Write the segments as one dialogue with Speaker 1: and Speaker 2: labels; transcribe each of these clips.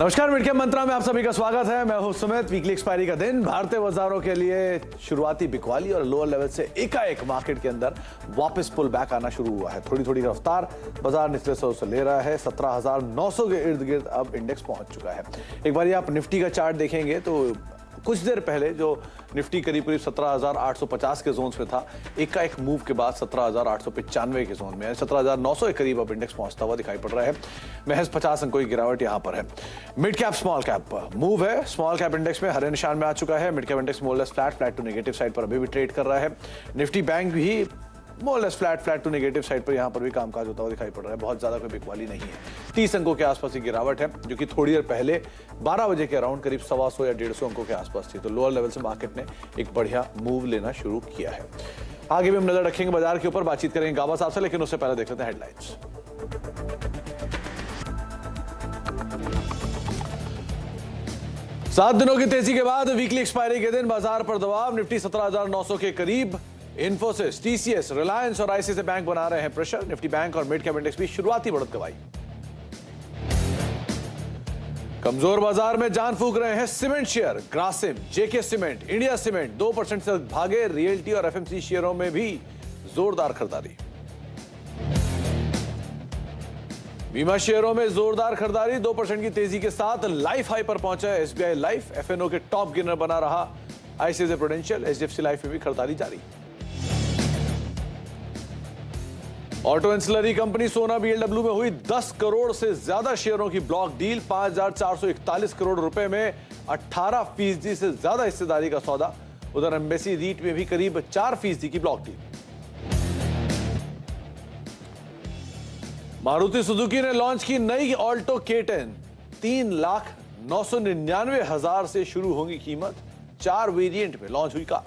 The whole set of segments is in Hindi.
Speaker 1: नमस्कार, मिड कैप मंत्रा में आप सभी का स्वागत है। मैं हूं सुमित। वीकली एक्सपायरी का दिन भारतीय बाजारों के लिए शुरुआती बिकवाली और लोअर लेवल से एकाएक मार्केट के अंदर वापस पुल बैक आना शुरू हुआ है। थोड़ी थोड़ी रफ्तार बाजार निचले सौ से ले रहा है। 17,900 के इर्द गिर्द अब इंडेक्स पहुंच चुका है। एक बार आप निफ्टी का चार्ट देखेंगे तो कुछ देर पहले जो निफ्टी करीब 17,850 के जोन में था, एकाएक मूव के बाद 17,895 के जोन में है। 17,900 के करीब अब इंडेक्स पहुंचता हुआ दिखाई पड़ रहा है। महज 50 अंकों की गिरावट यहां पर है। Mid cap small cap move है। स्मॉल कैप इंडेक्स में हरे निशान में आ चुका है। Mid cap index more less flat to negative side पर अभी भी ट्रेड कर रहा है। निफ्टी बैंक भी more less flat to negative side पर यहां पर भी कामकाज होता हुआ दिखाई पड़ रहा है। बहुत ज्यादा कोई बिकवाली नहीं है। 30 अंकों के आसपास की गिरावट है, जो कि थोड़ी देर पहले 12 बजे के अराउंड करीब 125 या 150 अंकों के आसपास थी। तो लोअर लेवल से मार्केट ने एक बढ़िया मूव लेना शुरू किया है। आगे भी हम नजर रखेंगे बाजार के ऊपर, बातचीत करेंगे गाबा साहब से, लेकिन उससे पहले देख लेते हैं हेडलाइंस। 7 दिनों की तेजी के बाद वीकली एक्सपायरी के दिन बाजार पर दबाव। निफ्टी 17,900 के करीब। इन्फोसिस, टीसीएस, रिलायंस और आईसीआईसीआई बैंक बना रहे हैं प्रेशर। निफ्टी बैंक और मिड कैप इंडेक्स भी शुरुआती बढ़त गवाई। कमजोर बाजार में जान फूंक रहे हैं सीमेंट शेयर। ग्रासिम, जेके सीमेंट, इंडिया सीमेंट 2% से भागे। रियल्टी और एफएमसी शेयरों में भी जोरदार खरीदारी। बीमा शेयरों में जोरदार खरीदारी। 2% की तेजी के साथ लाइफ हाई पर पहुंचा है एसबीआई लाइफ। एफएनओ के टॉप गेनर बना रहा आईसीआईसीआई प्रूडेंशियल। एचडीएफसी लाइफ में भी खरीदारी जारी। ऑटो एंसिलरी कंपनी सोना बीएलडब्ल्यू में हुई 10 करोड़ से ज्यादा शेयरों की ब्लॉक डील। 5,441 करोड़ रुपए में 18% से ज्यादा हिस्सेदारी का सौदा। उधर एम्बेसी रीट में भी करीब 4% की ब्लॉक डील। मारुति सुजुकी ने लॉन्च की नई ऑल्टो K10। 3,999,000 से शुरू होगी कीमत। 4 वेरिएंट में लॉन्च हुई कार।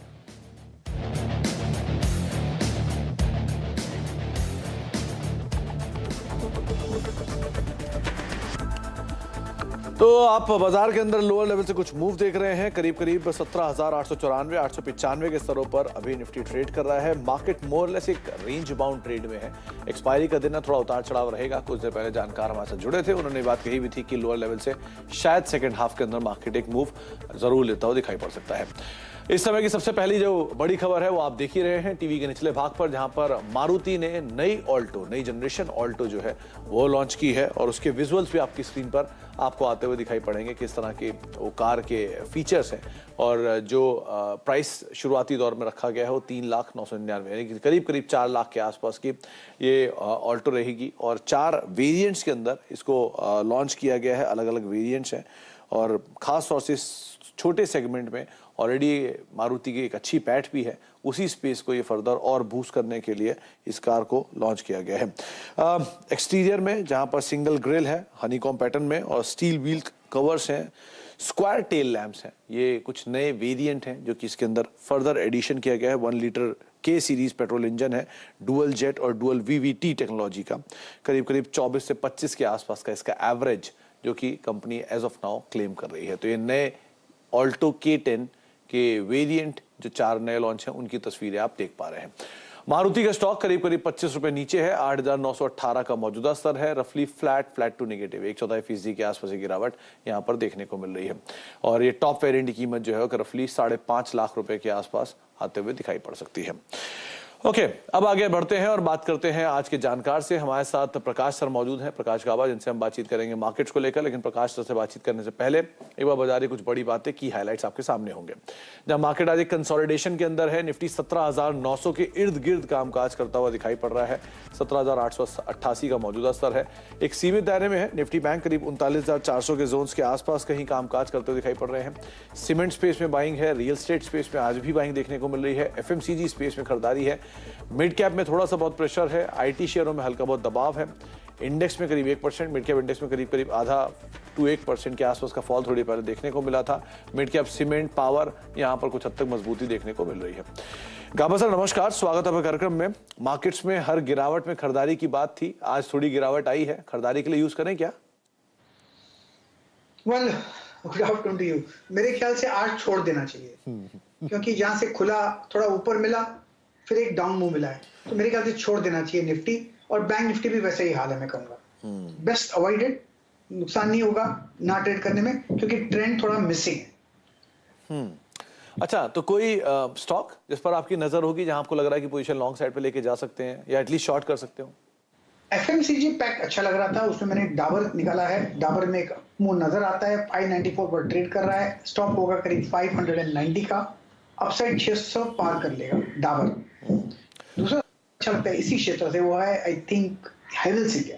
Speaker 1: तो आप बाजार के अंदर लोअर लेवल से कुछ मूव देख रहे हैं। करीब 17,894, 895 के स्तरों पर अभी निफ्टी ट्रेड कर रहा है। मार्केट मोर लेस एक रेंज बाउंड ट्रेड में है। एक्सपायरी का दिन थोड़ा उतार चढ़ाव रहेगा। कुछ देर पहले जानकार हमारे साथ जुड़े थे, उन्होंने बात कही भी थी कि लोअर लेवल से शायद सेकेंड हाफ के अंदर मार्केट एक मूव जरूर लेता हुआ दिखाई पड़ सकता है। इस समय की सबसे पहली जो बड़ी खबर है वो आप देख ही रहे हैं टीवी के निचले भाग पर, जहां पर मारुति ने नई जनरेशन ऑल्टो जो है वो लॉन्च की है। और उसके विजुअल्स भी आपकी स्क्रीन पर आपको आते हुए दिखाई पड़ेंगे, किस तरह के वो कार के फीचर्स हैं। और जो प्राइस शुरुआती दौर में रखा गया है वो 3,999,000 यानी कि करीब 4 लाख के आसपास की ये ऑल्टो रहेगी। और 4 वेरिएंट्स के अंदर इसको लॉन्च किया गया है। अलग अलग वेरिएंट्स हैं और खास तौर से छोटे सेगमेंट में ऑलरेडी मारुति की एक अच्छी पैठ भी है। उसी स्पेस को ये फर्दर और बूस्ट करने के लिए इस कार को लॉन्च किया गया है। एक्सटीरियर में जहां पर सिंगल ग्रिल है हनीकॉम पैटर्न में और स्टील व्हील कवर्स हैं, स्क्वायर टेल लैंप्स हैं। ये कुछ नए वेरिएंट हैं जो कि इसके अंदर फर्दर एडिशन किया गया है। 1 लीटर के सीरीज पेट्रोल इंजन है, डुअल जेट और डुअल वीवीटी टेक्नोलॉजी का। करीब 24 से 25 के आसपास का इसका एवरेज जो कि company as of now claim कर रही है। तो ये नए ऑल्टो K10 के वेरिएंट जो 4 नए लॉन्च हैं उनकी तस्वीरें आप देख पा रहे हैं। मारुति का स्टॉक करीब 25 रुपए नीचे है। 8,918 का मौजूदा स्तर है। रफली फ्लैट टू नेगेटिव 1/4% के आसपास की गिरावट यहां पर देखने को मिल रही है। और ये टॉप वेरिएंट की कीमत जो है रफली 5.5 लाख रुपए के आसपास आते हुए दिखाई पड़ सकती है। ओके, अब आगे बढ़ते हैं और बात करते हैं आज के जानकार से। हमारे साथ प्रकाश सर मौजूद हैं, प्रकाश गाबा, जिनसे हम बातचीत करेंगे मार्केट्स को लेकर। लेकिन प्रकाश सर से बातचीत करने से पहले एक बार बाजार की कुछ बड़ी बातें की हाइलाइट्स आपके सामने होंगे। जहां मार्केट आज एक कंसोलिडेशन के अंदर है। निफ्टी 17,900 के इर्द गिर्द कामकाज करता हुआ दिखाई पड़ रहा है। 17,888 का मौजूदा स्तर है। एक सीमित दायरे में है। निफ्टी बैंक करीब 39,400 के जोन के आसपास कहीं कामकाज करते हुए दिखाई पड़ रहे हैं। सीमेंट स्पेस में बाइंग है। रियल एस्टेट स्पेस में आज भी बाइंग देखने को मिल रही है। एफएमसीजी स्पेस में खरीदारी है। मिड कैप में थोड़ा सा बहुत प्रेशर है। आईटी शेयरों में हल्का बहुत दबाव है। इंडेक्स में करीब 1%, मिड कैप इंडेक्स में करीब आधा टू 1% के आसपास का फॉल थोड़ी पहले देखने को मिला था। मिड कैप सीमेंट, पावर यहां पर कुछ हद तक मजबूती देखने को मिल रही है। गाबा सर नमस्कार, स्वागत है कार्यक्रम में। मार्केट्स में हर गिरावट में खरीदारी की बात थी, आज थोड़ी गिरावट आई है। खरीदारी के लिए यूज करें क्या?
Speaker 2: Well, good afternoon to you. मेरे ख्याल से आज छोड़ देना चाहिए क्योंकि जहां से खुला थोड़ा ऊपर मिला, फिर एक डाउन मूव मिला है, तो मेरे ख्याल से छोड़ देना चाहिए निफ्टी। और बैंक निफ्टी भी वैसे ही हाल है, मैं कहूंगा बेस्ट अवॉइडेड। नुकसान नहीं होगा ना ट्रेड करने में, क्योंकि ट्रेंड थोड़ा मिसिंग है।
Speaker 1: अच्छा, तो कोई स्टॉक जिस पर आपकी नजर होगी, जहां आपको लग रहा है कि पोजीशन लॉन्ग साइड पे लेके जा सकते हैं या एटलीस्ट शॉर्ट कर सकते हो?
Speaker 2: एफएमसीजी पैक अच्छा लग रहा था, उसमें मैंने डाबर निकाला है। डाबर में एक मुंह नजर आता है, 594 पर ट्रेड कर रहा है, स्टॉप होगा करीब 590 का, अपसाइड 600 पार कर लेगा डाबर। दूसरा अच्छा लगता है इसी क्षेत्र से, वो है आई थिंक हैवेल्स इंडिया।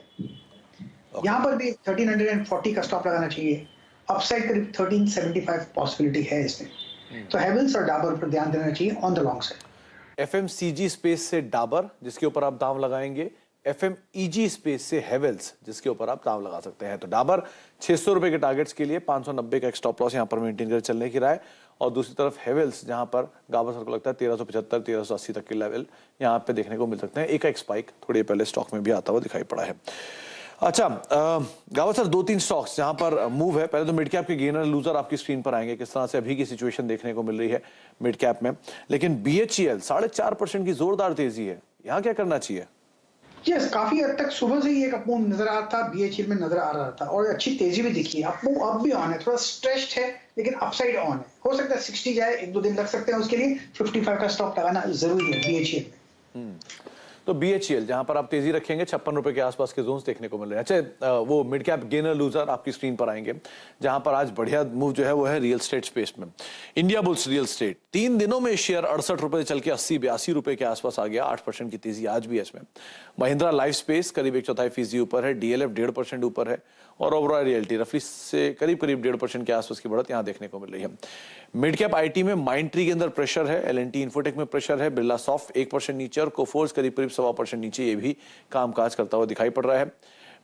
Speaker 2: यहाँ पर भी 1340 का स्टॉप लगाना चाहिए, अपसाइड करीब 1375 पॉसिबिलिटी है इसमें। तो हैवेल्स और डाबर पर ध्यान देना चाहिए on the long side.
Speaker 1: FMCG space से डाबर, जिसके ऊपर आप दाम लगाएंगे, एफएमईजी स्पेस से हेवेल्स, जिसके ऊपर आप दाम लगा सकते हैं। तो डाबर 600 रुपए के टारगेट्स के लिए 590 का एक स्टॉप लॉस यहां पर मेंटेन कर चलने की राय, और दूसरी तरफ हेवेल्स, जहां पर गाबा सर को लगता है 1375 1380 तक के लेवल यहां पे देखने को मिल सकते हैं। एक स्पाइक थोड़ी पहले स्टॉक में भी आता हुआ दिखाई पड़ा है। अच्छा, गावा सर, 2-3 स्टॉक्स जहां पर मूव है। पहले तो मिड कैप के गेनर लूजर आपकी स्क्रीन पर आएंगे, किस तरह से अभी की सिचुएशन देखने को मिल रही है मिड कैप में। लेकिन बीएचईएल 4.5% की जोरदार तेजी है, यहां क्या करना चाहिए?
Speaker 2: यस, काफी हद तक सुबह से ही एक अपमूव नजर आ रहा था, बीएचईएल में नजर आ रहा था, और अच्छी तेजी भी दिखी है। अपमूव अब भी ऑन है, थोड़ा स्ट्रेच्ड है लेकिन अपसाइड ऑन है। हो सकता है 60 जाए, 1-2 दिन लग सकते हैं उसके लिए। 55 का स्टॉप लगाना जरूरी है बीएचईएल में।
Speaker 1: तो बीएचईएल जहां पर आप तेजी रखेंगे, 56 रुपए के आसपास के जोन्स देखने को मिल रहे हैं। अच्छा, वो मिड कैप गेनर लूजर आपकी स्क्रीन पर आएंगे, जहां पर आज बढ़िया मूव जो है वो है रियल स्टेट स्पेस में। इंडिया बुल्स रियल स्टेट 3 दिनों में शेयर 68 रुपए चल के 80-82 रुपए के आसपास आ गया, 8% की तेजी आज भी है इसमें। महिंद्रा लाइफ स्पेस करीब 1/4% ऊपर है, डीएलएफ 1.5% ऊपर है, और ओबरॉय रियल्टी रफली से करीब 1.5% के आसपास की बढ़त यहां देखने को मिल रही है। मिड कैप आईटी में माइंडट्री के अंदर प्रेशर है, एलएनटी इन्फोटेक में प्रेशर है, बिरला सॉफ्ट 1% नीचे और कोफोर्स करीब 1.25% नीचे, ये भी कामकाज करता हुआ दिखाई पड़ रहा है।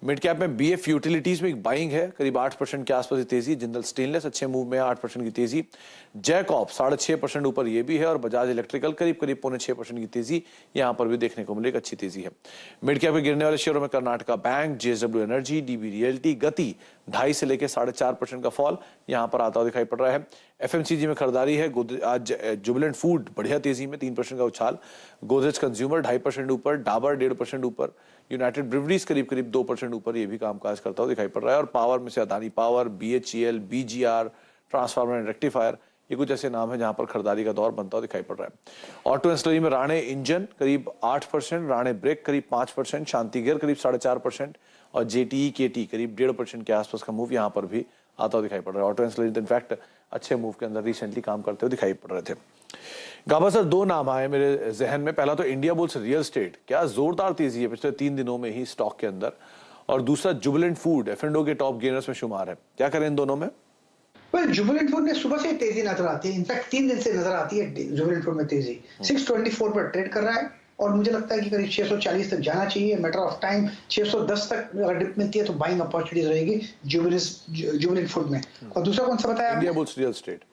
Speaker 1: मिड कैप में बीएफ यूटिलिटीज में एक बाइंग है, करीब 8% के आसपास की तेजी। जिंदल स्टेनलेस अच्छे मूव में 8% की तेजी। जैकॉब 6.5% ऊपर ये भी है, और बजाज इलेक्ट्रिकल करीब 6% की तेजी यहां पर भी देखने को मिली, एक अच्छी तेजी है। मिड कैप के गिरने वाले शेयरों में Karnataka bank, JSW energy, dB realty, गति 2.5 से लेकर 4.5% का फॉल यहां पर आता हुआ दिखाई पड़ रहा है। एफएमसीजी में खरीदारी है, आज जुबिलेंट फूड बढ़िया तेजी में 3% का उछाल, गोदरेज कंज्यूमर 2.5% ऊपर, डाबर 1.5% ऊपर, यूनाइटेड ब्रिवरीज करीब 2% ऊपर, ये भी कामकाज करता हुआ दिखाई पड़ रहा है। और पावर में से Adani power, BHEL, BGR, transformer and rectifier, ये कुछ ऐसे नाम है जहां पर खरीदारी का दौर बनता हुआ दिखाई पड़ रहा है। ऑटो एंसिलरी में राणे इंजन करीब 8%, राणे ब्रेक करीब 5%, शांति गियर करीब 4.5%, और जेटीई केटी करीब 1.5% के आसपास का मूव यहां पर भी आता हुआ दिखाई पड़ रहा है। ऑटो एंसिलरी इनफैक्ट अच्छे मूव के अंदर रिसेंटली काम करते हुए दिखाई पड़ रहे थे। गाबा सर, 2 नाम आए मेरे जहन में। पहला तो इंडिया बुल्स रियल स्टेट, क्या जोरदार तेजी है पिछले 3 दिनों में ही स्टॉक के अंदर, और दूसरा जुबिलेंट फूड एफ&ओ के टॉप गेनर्स में शुमार है, क्या करें इन दोनों में?
Speaker 2: जुबिलेंट फूड में सुबह से तेजी नजर आती है, इनफैक्ट 3 दिन से नजर आती है जुबिलेंट फूड में तेजी। 624 पर ट्रेड कर रहा है, और मुझे लगता है कि करीब 640 तक जाना चाहिए, मैटर ऑफ टाइम। 610 तक अगर डिप मिलती है तो बाइंग अपॉर्चुनिटीज रहेगी जुबिलेंट फूड में। और दूसरा कौन सा बताया?
Speaker 1: India Bulls real estate.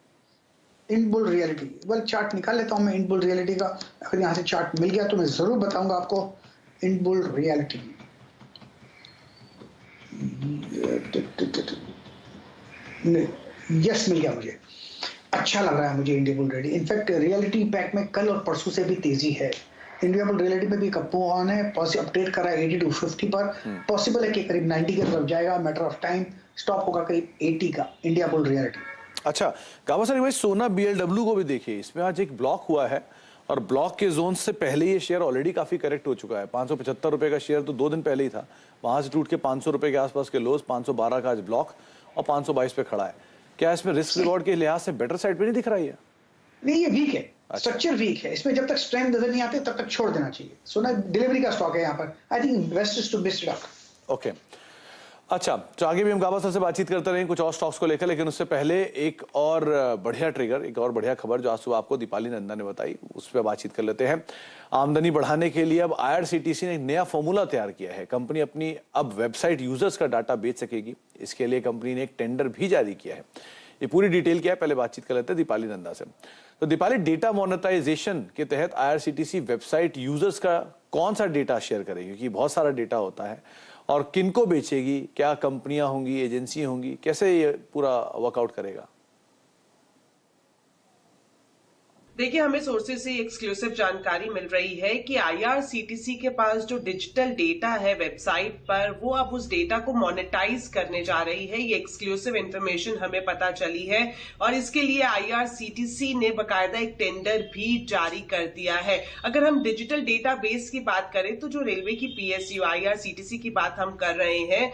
Speaker 2: इनबुल रियलिटी, वेल चार्ट निकाल लेता हूं मैं इनबुल रियलिटी का। अगर यहां से चार्ट मिल गया तो मैं जरूर बताऊंगा आपको। इनबुल रियलिटी, यस मिल गया मुझे, अच्छा लग रहा है मुझे India bull reality. In fact reality pack में कल और परसों से भी तेजी है। इंडिया बुल रियलिटी में भी कप्पू ऑन है, अपडेट कर रहा है 80 to 50 पर, पॉसिबल है कि करीब 90 की तरफ जाएगा, मैटर ऑफ टाइम। स्टॉप होगा करीब 80 का इंडिया बुल रियलिटी।
Speaker 1: अच्छा, गावा सर, भाई सोना बीएलडब्ल्यू को भी देखिए, इसमें आज एक ब्लॉक हुआ है, और ब्लॉक के जोन से पहले ये शेयर ऑलरेडी काफी करेक्ट हो चुका है। 575 रुपए का शेयर तो 2 दिन पहले ही था, वहां से टूट के 500 रुपए के आसपास के लोज, 512 का आज ब्लॉक, और 522 पे खड़ा है। क्या इसमें रिस्क रिवॉर्ड के लिहाज से बेटर साइड पे नहीं दिख रहा है?
Speaker 2: नहीं, ये वीक है, स्ट्रक्चर वीक है, इसमें जब तक स्ट्रेंथ नजर नहीं आते तब तक छोड़ देना चाहिए। सोना डिलीवरी का स्टॉक है यहाँ पर, I think investors to miss it out.
Speaker 1: Okay, अच्छा, तो आगे भी हम गाबा सर से बातचीत करते रहेंगे कुछ और स्टॉक्स को लेकर, लेकिन उससे पहले एक और बढ़िया ट्रिगर, एक और बढ़िया खबर जो आज सुबह आपको दीपाली नंदा ने बताई, उस पर बातचीत कर लेते हैं। आमदनी बढ़ाने के लिए अब आईआरसीटीसी ने एक नया फॉर्मूला तैयार किया है। कंपनी अपनी अब वेबसाइट यूजर्स का डाटा बेच सकेगी, इसके लिए कंपनी ने एक टेंडर भी जारी किया है। ये पूरी डिटेल क्या है, पहले बातचीत कर लेते हैं दीपाली नंदा से। तो दीपाली, डेटा मोनेटाइजेशन के तहत आईआरसीटीसी वेबसाइट यूजर्स का कौन सा डेटा शेयर करेगी? क्योंकि बहुत सारा डेटा होता है, और किनको बेचेगी, क्या कंपनियां होंगी, एजेंसी होंगी, कैसे ये पूरा वर्कआउट करेगा?
Speaker 3: देखिए, हमें सोर्सेज से एक्सक्लूसिव जानकारी मिल रही है कि आईआरसीटीसी के पास जो डिजिटल डेटा है वेबसाइट पर, वो अब उस डेटा को मोनेटाइज करने जा रही है। ये एक्सक्लूसिव इंफॉर्मेशन हमें पता चली है और इसके लिए आईआरसीटीसी ने बकायदा एक टेंडर भी जारी कर दिया है। अगर हम डिजिटल डेटा बेस की बात करें तो जो रेलवे की पीएसयू आईआरसीटीसी की बात हम कर रहे हैं,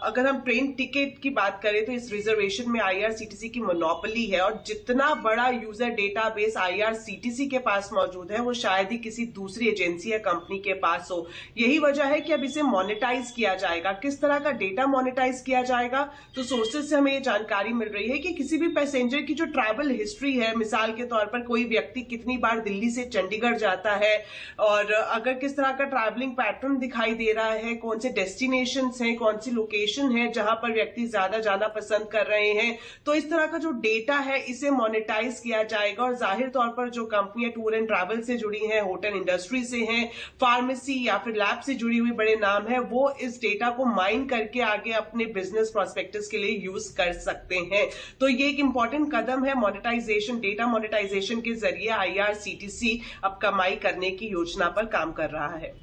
Speaker 3: अगर हम ट्रेन टिकट की बात करें तो इस रिजर्वेशन में आईआरसीटीसी की मोनोपोली है और जितना बड़ा यूजर डेटाबेस आईआरसीटीसी के पास मौजूद है वो शायद ही किसी दूसरी एजेंसी या कंपनी के पास हो। यही वजह है कि अब इसे मोनेटाइज किया जाएगा। किस तरह का डेटा मोनेटाइज किया जाएगा, तो सोर्सेज से हमें ये जानकारी मिल रही है कि किसी भी पैसेंजर की जो ट्रैवल हिस्ट्री है, मिसाल के तौर पर कोई व्यक्ति कितनी बार दिल्ली से चंडीगढ़ जाता है और अगर किस तरह का ट्रैवलिंग पैटर्न दिखाई दे रहा है, कौन से डेस्टिनेशन है, कौन सी लोकेशन है जहां पर व्यक्ति ज्यादा जाना पसंद कर रहे हैं, तो इस तरह का जो डेटा है इसे मोनेटाइज किया जाएगा। और जाहिर तौर पर जो कंपनियां टूर एंड ट्रैवल से जुड़ी हैं, होटल इंडस्ट्री से हैं, फार्मेसी या फिर लैब से जुड़ी हुई बड़े नाम है, वो इस डेटा को माइन करके आगे अपने बिजनेस प्रोस्पेक्टस के लिए यूज कर सकते हैं। तो ये एक इंपॉर्टेंट कदम है मोनेटाइजेशन, डेटा मोनेटाइजेशन के जरिए आईआरसीटीसी अब कमाई करने की योजना पर काम कर रहा है।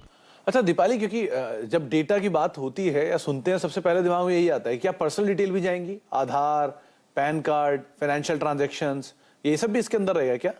Speaker 1: अच्छा दीपाली, क्योंकि जब डेटा की बात होती है या सुनते हैं सबसे पहले दिमाग में यही आता है, क्या पर्सनल डिटेल भी जाएंगी? आधार, पैन कार्ड, फाइनेंशियल ट्रांजैक्शंस, ये सब भी इसके अंदर रहेगा क्या?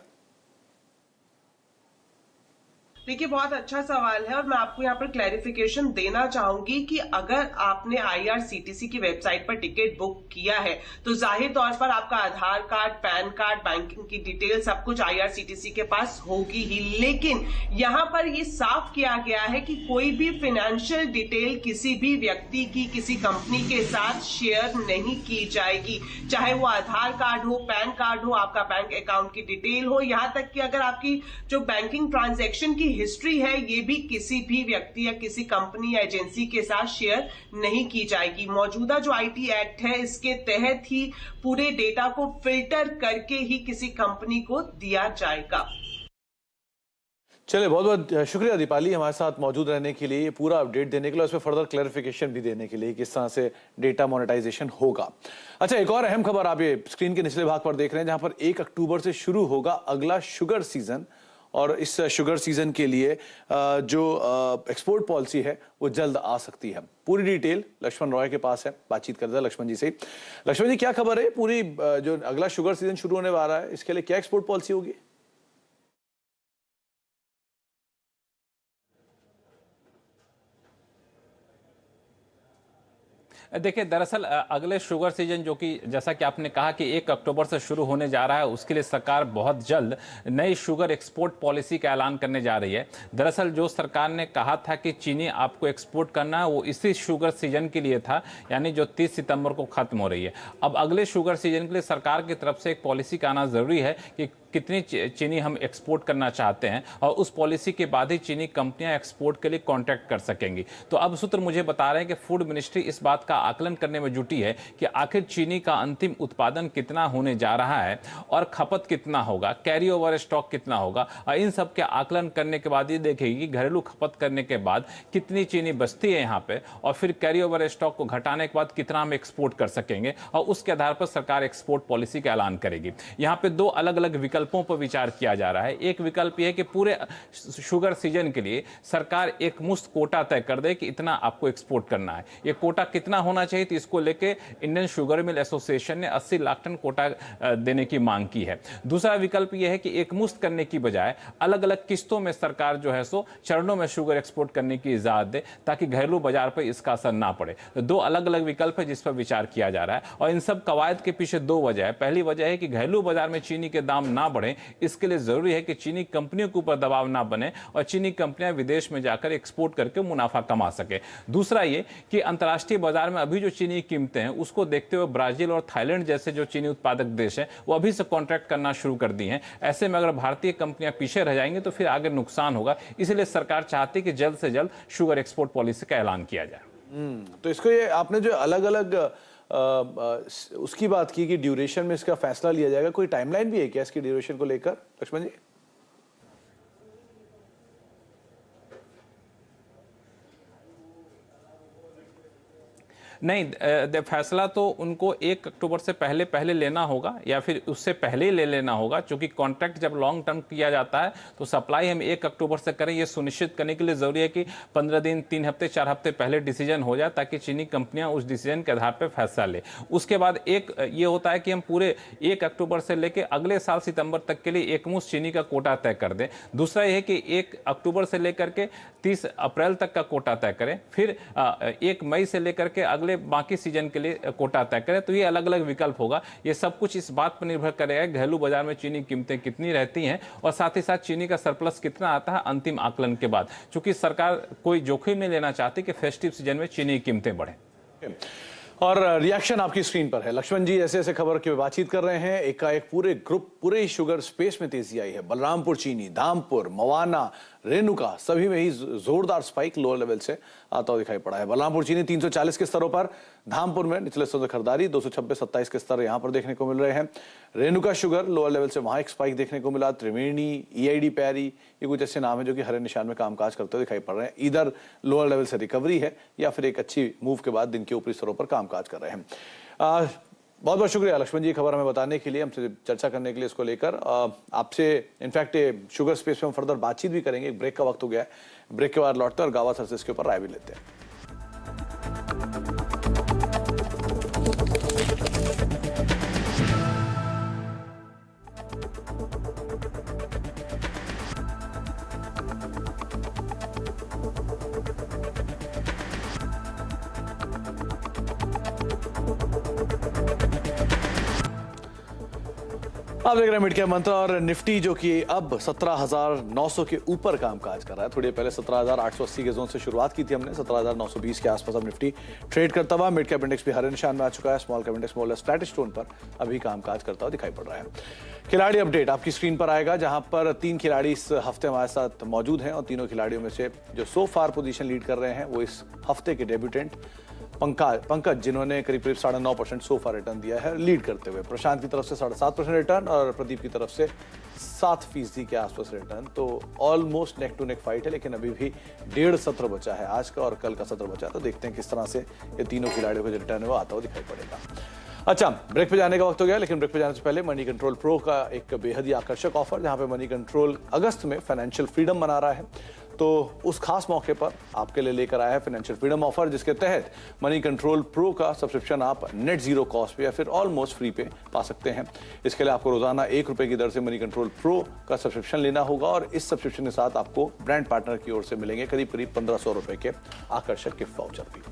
Speaker 3: देखिए, बहुत अच्छा सवाल है और मैं आपको यहाँ पर क्लैरिफिकेशन देना चाहूंगी कि अगर आपने आईआरसीटीसी की वेबसाइट पर टिकट बुक किया है तो जाहिर तौर पर आपका आधार कार्ड, पैन कार्ड, बैंकिंग की डिटेल सब कुछ आईआरसीटीसी के पास होगी ही। लेकिन यहाँ पर ये साफ किया गया है कि कोई भी फाइनेंशियल डिटेल किसी भी व्यक्ति की किसी कंपनी के साथ शेयर नहीं की जाएगी, चाहे वो आधार कार्ड हो, पैन कार्ड हो, आपका बैंक अकाउंट की डिटेल हो, यहाँ तक कि अगर आपकी जो बैंकिंग ट्रांजैक्शन की हिस्ट्री है ये भी किसी भी व्यक्ति या किसी कंपनी या एजेंसी के साथ शेयर नहीं की जाएगी। मौजूदा जो आईटी एक्ट है इसके तहत ही पूरे डेटा को फिल्टर करके ही किसी कंपनी को दिया जाएगा।
Speaker 1: चलिए, बहुत बहुत शुक्रिया दीपाली हमारे साथ मौजूद रहने के लिए, पूरा अपडेट देने के लिए, उसमें फर्दर क्लैरिफिकेशन भी देने के लिए किस तरह से डेटा मोनेटाइजेशन होगा। अच्छा, एक और अहम खबर आप ये स्क्रीन के निचले भाग पर देख रहे हैं, जहां पर 1 अक्टूबर से शुरू होगा अगला शुगर सीजन और इस शुगर सीजन के लिए जो एक्सपोर्ट पॉलिसी है वो जल्द आ सकती है। पूरी डिटेल लक्ष्मण रॉय के पास है, बातचीत करते हैं लक्ष्मण जी से। लक्ष्मण जी, क्या खबर है? पूरी जो अगला शुगर सीजन शुरू होने वाला है इसके लिए क्या एक्सपोर्ट पॉलिसी होगी?
Speaker 4: देखिए, दरअसल अगले शुगर सीजन जो कि जैसा कि आपने कहा कि 1 अक्टूबर से शुरू होने जा रहा है, उसके लिए सरकार बहुत जल्द नई शुगर एक्सपोर्ट पॉलिसी का ऐलान करने जा रही है। दरअसल जो सरकार ने कहा था कि चीनी आपको एक्सपोर्ट करना है, वो इसी शुगर सीजन के लिए था, यानी जो 30 सितंबर को खत्म हो रही है। अब अगले शुगर सीजन के लिए सरकार की तरफ से एक पॉलिसी का आना जरूरी है कि कितनी चीनी हम एक्सपोर्ट करना चाहते हैं और उस पॉलिसी के बाद ही चीनी कंपनियां एक्सपोर्ट के लिए कॉन्ट्रैक्ट कर सकेंगी। तो अब सूत्र मुझे बता रहे हैं कि फूड मिनिस्ट्री इस बात का आकलन करने में जुटी है कि आखिर चीनी का अंतिम उत्पादन कितना होने जा रहा है और खपत कितना होगा, कैरी ओवर स्टॉक कितना होगा, और इन सब के आकलन करने के बाद ये देखेगी घरेलू खपत करने के बाद कितनी चीनी बचती है यहाँ पे, और फिर कैरी ओवर स्टॉक को घटाने के बाद कितना हम एक्सपोर्ट कर सकेंगे, और उसके आधार पर सरकार एक्सपोर्ट पॉलिसी का ऐलान करेगी। यहाँ पे दो अलग अलग विकल्पों पर विचार किया जा रहा है। एक विकल्प यह है कि पूरे शुगर सीजन के लिए सरकार एक मुश्त कोटा तय कर दे कि इतना आपको एक्सपोर्ट करना है। ये कोटा कितना होना चाहिए, तो इसको लेके इंडियन शुगर मिल एसोसिएशन ने 80 लाख टन कोटा देने की मांग की है। दूसरा विकल्प यह है कि एक मुश्त करने की बजाय अलग अलग किस्तों में सरकार जो है सो चरणों में शुगर एक्सपोर्ट करने की इजाजत दे, ताकि घरेलू बाजार पर इसका असर ना पड़े। तो दो अलग अलग विकल्प है जिस पर विचार किया जा रहा है, और इन सब कवायद के पीछे दो वजह है। पहली वजह है कि घरेलू बाजार में चीनी के दाम ना बढ़े, इसके लिए जरूरी है कि चीनी कंपनियों के ऊपर दबाव ना बने और चीनी कंपनियां विदेश में जाकर एक्सपोर्ट करके मुनाफा कमा सके। दूसरा ये कि अंतर्राष्ट्रीय बाजार में अभी जो चीनी की कीमतें हैं उसको देखते हुए ब्राजील और थाईलैंड जैसे जो चीनी उत्पादक देश हैं वो अभी से कॉन्ट्रैक्ट करना शुरू कर दी हैं। ऐसे में अगर भारतीय कंपनियां पीछे रह जाएंगी तो फिर आगे नुकसान होगा। इसलिए सरकार चाहती है कि जल्द से जल्द शुगर एक्सपोर्ट पॉलिसी का ऐलान किया जाए।
Speaker 1: तो इसको ये आपने जो अलग अलग उसकी बात की कि ड्यूरेशन में इसका फैसला लिया जाएगा, कोई टाइमलाइन भी है क्या इसकी ड्यूरेशन को लेकर लक्ष्मण जी?
Speaker 4: नहीं, फैसला तो उनको 1 अक्टूबर से पहले पहले लेना होगा या फिर उससे पहले ही ले लेना होगा, क्योंकि कॉन्ट्रैक्ट जब लॉन्ग टर्म किया जाता है तो सप्लाई हम 1 अक्टूबर से करें, ये सुनिश्चित करने के लिए जरूरी है कि 15 दिन, 3 हफ्ते, 4 हफ्ते पहले डिसीजन हो जाए, ताकि चीनी कंपनियां उस डिसीजन के आधार पर फैसला ले। उसके बाद एक ये होता है कि हम पूरे 1 अक्टूबर से लेकर अगले साल सितंबर तक के लिए एकमुश्त चीनी का कोटा तय कर दें। दूसरा यह है कि 1 अक्टूबर से लेकर के 30 अप्रैल तक का कोटा तय करें, फिर 1 मई से लेकर के अगले बाकी सीजन के लिए कोटा तय करें। तो ये अलग अलग विकल्प होगा। ये सब कुछ इस बात पर निर्भर करेगा घरेलू बाजार में चीनी कीमतें कितनी रहती हैं और साथ ही साथ चीनी का सरप्लस कितना आता है अंतिम आकलन के बाद, क्योंकि सरकार कोई जोखिम नहीं लेना चाहती कि फेस्टिव सीजन में चीनी की कीमतें बढ़े।
Speaker 1: और रिएक्शन आपकी स्क्रीन पर है। लक्ष्मण जी ऐसे ऐसे खबर की बातचीत कर रहे हैं, एकाएक पूरे ही शुगर स्पेस में तेजी आई है। बलरामपुर चीनी, धामपुर, मवाना, रेणुका सभी में ही जोरदार स्पाइक लोअर लेवल से आता हुआ दिखाई पड़ा है। बलरामपुर चीनी 340 के स्तरों पर, धामपुर में निचले स्तरों से खरीदारी 226-27 के स्तर यहां पर देखने को मिल रहे हैं। रेणुका शुगर लोअर लेवल से वहां एक स्पाइक देखने को मिला। त्रिवेणी, EID पैरी, ये कुछ ऐसे नाम है जो कि हरे निशान में कामकाज करते हुए दिखाई पड़ रहे हैं। इधर लोअर लेवल से रिकवरी है या फिर एक अच्छी मूव के बाद दिन के ऊपरी स्तरों पर कामकाज कर रहे हैं। बहुत बहुत शुक्रिया लक्ष्मण जी खबर हमें बताने के लिए, हमसे चर्चा करने के लिए इसको लेकर। आपसे इनफैक्ट शुगर स्पेस में हम फर्दर बातचीत भी करेंगे। एक ब्रेक का वक्त हो गया है, ब्रेक के बाद लौटते हैं और गावा सर से इसके ऊपर राय भी लेते हैं। आप देख रहे हैं मिड कैप मंत्र और निफ्टी जो कि अब 17,900 के ऊपर कामकाज कर रहा है। थोड़ी पहले 17,880 के जोन से शुरुआत की थी हमने, 17,920 के आसपास अब निफ्टी ट्रेड करता हुआ। मिड कैप इंडेक्स भी हरे निशान में आ चुका है। Small cap index more less flattish tone पर अभी कामकाज करता हुआ दिखाई पड़ रहा है। खिलाड़ी अपडेट आपकी स्क्रीन पर आएगा, जहां पर 3 खिलाड़ी इस हफ्ते हमारे साथ मौजूद हैं और तीनों खिलाड़ियों में से जो सो फार पोजीशन लीड कर रहे हैं वो इस हफ्ते के डेब्यूटेंट पंकज, जिन्होंने करीब 9.5% सोफा रिटर्न दिया है लीड करते हुए। प्रशांत की तरफ से 7.5% रिटर्न और प्रदीप की तरफ से 7% के आसपास रिटर्न। तो almost neck to neck fight है, लेकिन अभी भी 1.5 सत्र बचा है आज का और कल का सत्र बचा। तो देखते हैं किस तरह से ये तीनों खिलाड़ियों का जो रिटर्न है वो आता हुआ दिखाई पड़ेगा। अच्छा, ब्रेक पे जाने का वक्त हो गया, लेकिन ब्रेक पे जाने से पहले मनी कंट्रोल प्रो का एक बेहद ही आकर्षक ऑफर, जहां पे मनी कंट्रोल अगस्त में फाइनेंशियल फ्रीडम मना रहा है। तो उस खास मौके पर आपके लिए लेकर आया है फाइनेंशियल फ्रीडम ऑफर, जिसके तहत मनी कंट्रोल प्रो का सब्सक्रिप्शन आप नेट जीरो कॉस्ट पे या फिर ऑलमोस्ट फ्री पे पा सकते हैं। इसके लिए आपको रोजाना 1 रुपए की दर से मनी कंट्रोल प्रो का सब्सक्रिप्शन लेना होगा और इस सब्सक्रिप्शन के साथ आपको ब्रांड पार्टनर की ओर से मिलेंगे करीब 1500 रुपए के आकर्षक गिफ्ट वाउचर भी।